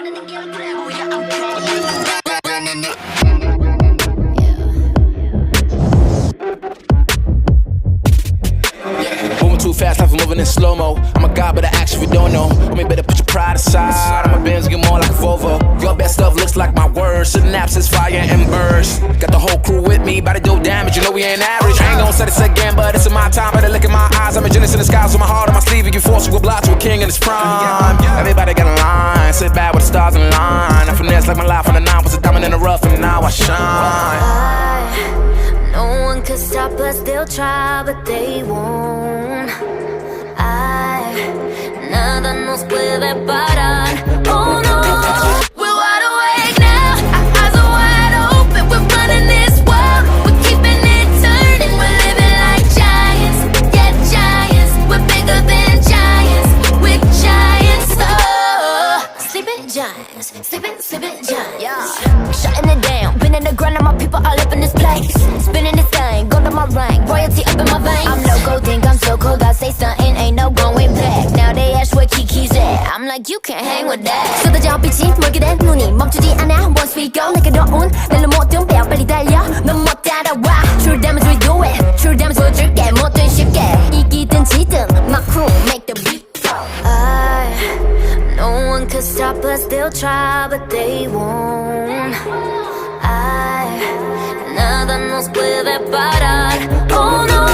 Moving too fast, life is moving in slow-mo. I'm a god, but I actually don't know. I mean, better put your pride aside. I'm a Benz, get more like a Volvo. Your best stuff looks like my words. Synapses, fire, and bursts. Got the whole crew with me, about to do damage. You know we ain't average. I ain't gonna say this again, but it's in my time. Better look in my eyes. I'm a genius in the skies with my heart on my sleeve. You can force to oblige to a king in his prime. Everybody got a line. Sit back with the stars in line. I finesse like my life on the 9 was a diamond in the rough, and now I shine. No one could stop us, they'll try, but they won't. Nada nos puede parar. Oh no, we're wide awake now. Our eyes are wide open. We're running this world. We're keeping it turning. We're living like giants, yeah, giants. We're bigger than giants. We're giants, oh. Sleeping giants, sleeping giants. Yeah, shutting it down. Been in the grind, and my people all up in this place. Spinning this thing, go to my rank. Royalty up in my veins. I'm loco, think I'm so cold. I say something, ain't no going back. Now they ask where Kiki's at. I'm like, you can't hang with that. 쏟아져 빛이 멀게 된 눈이 멈추지 않아. Once we go, 내게 더운 날로 모든 뼈 빨리 달려. 넌 못 따라와. True damage we do it. True damage 보여줄게. 뭐든 쉽게 이기든 지든. My crew make the beat fall. No one could stop us. They'll try, but they won't. Nada nos puede parar. Oh no,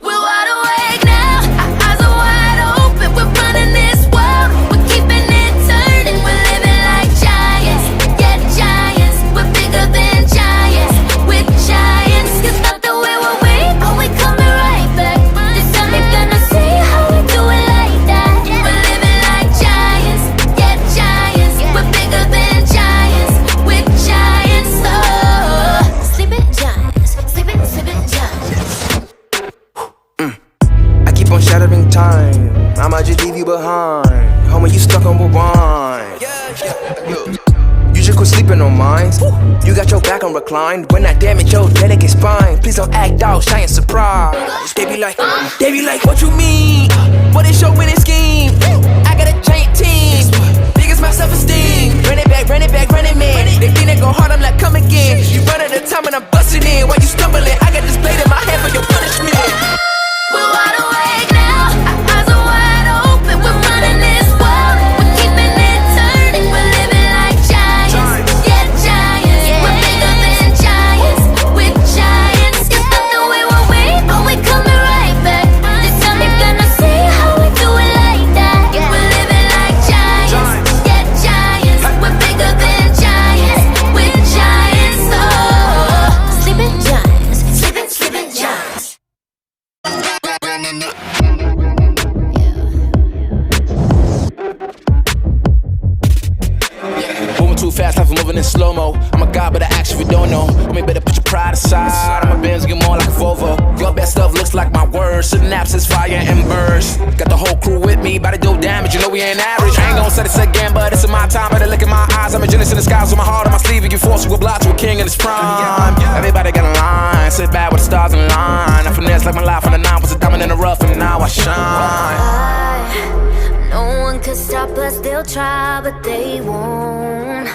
we're wide awake now. Our eyes are wide open. We're running this world. We're keeping it turning. We're living like giants, yeah, giants. We're bigger than giants. We're giants. It's not the way we're weak, but we coming right back. This time you're gonna see how we do it like that. We're living like giants, yeah, giants. We're bigger than giants. We're giants, oh. Sleeping giants, sleeping giants. I keep on shattering time. I might just leave you behind. Homie, you stuck on rewind. You just quit sleeping on mine. You got your back on reclined. When I damage your delicate spine, please don't act out, shy and surprised. They be like, what you mean? What is your winning scheme? I got a giant team. Biggest my self-esteem. Run it back, man. They think they go hard, I'm like, come again. You run out of time and I'm busting in. While you stumbling, I got this blade in my hand for your punishment. We're wide awake now. Our eyes are wide open. We're running this world. We're keeping it turning. We're living like giants, yeah, giants. We're bigger than giants. We're giants. It's not the way we're weak, but we coming right back. This time you're gonna see how we do it like that. We're living like giants, yeah, giants. We're bigger than giants. We're giants, oh. Sleeping giants, sleeping giants. Moving too fast, life is moving in slow-mo. I'm a god, but I actually don't know. I mean, better put your pride aside. I'm a Benz, get more like a Volvo. Your best stuff looks like my words. Synapses, fire, and bursts. Got the whole crew with me, about to do damage. You know we ain't average. I ain't gonna say this again, but it's in my time. Better look in my eyes. I'm a genius in the skies with my heart on my sleeve. You can force to oblige to a king in his prime. Everybody got a line. Sit back with the stars in line. I finesse like my life on the 9 was a diamond in the rough, and now I shine. No one could stop us, they'll try, but they won't.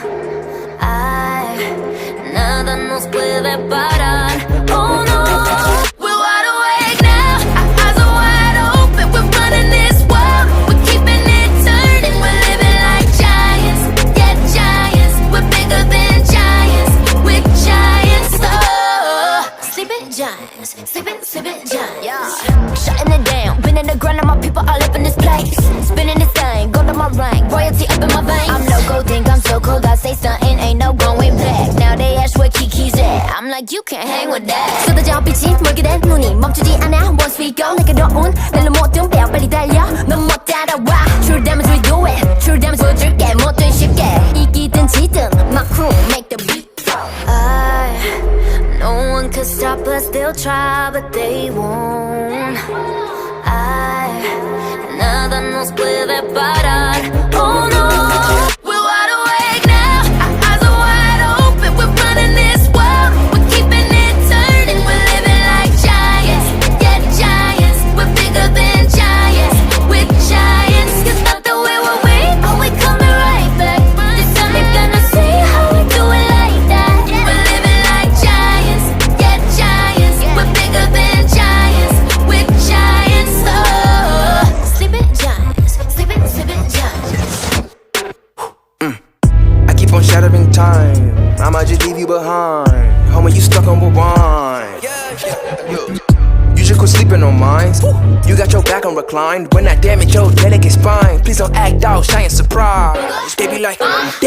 Nada nos puede parar. Oh no, we're wide awake now. Our eyes are wide open. We're running this world. We're keeping it turning. We're living like giants, yeah, giants. We're bigger than giants. We're giants, oh. Sleeping giants, sleeping giants. Yeah, shutting it down. Been in the grind, and my people all up in this place. Spinning this thing, go to my rank. Royalty up in my veins. I'm loco, think I'm so cold. I say something, ain't no going back. Now they ask where Kiki's at. I'm like, you can't hang with that. 쏟아져 빛이 멀게 된 눈이 멈추지 않아. Once we go, 내게 더운 날로 모든 뼈 빨리 달려. 넌 못 따라와. True damage we do it. True damage 보여줄게. 뭐든 쉽게 이기든 지든. My crew make the beat fall. No one could stop us. They'll try, but they won't. Nada nos puede parar. Oh no, we're wide awake now. Our eyes are wide open. We're running this world. We're keeping it turning. We're living like giants, yeah, giants. We're bigger than giants. We're giants. It's not the way we're weak, but we coming right back. This I'ma just leave you behind. Homie, you stuck on rewind. You just quit sleeping on mine. You got your back on reclined. When I damage your delicate spine, please don't act out, shy and surprised. They be like, what?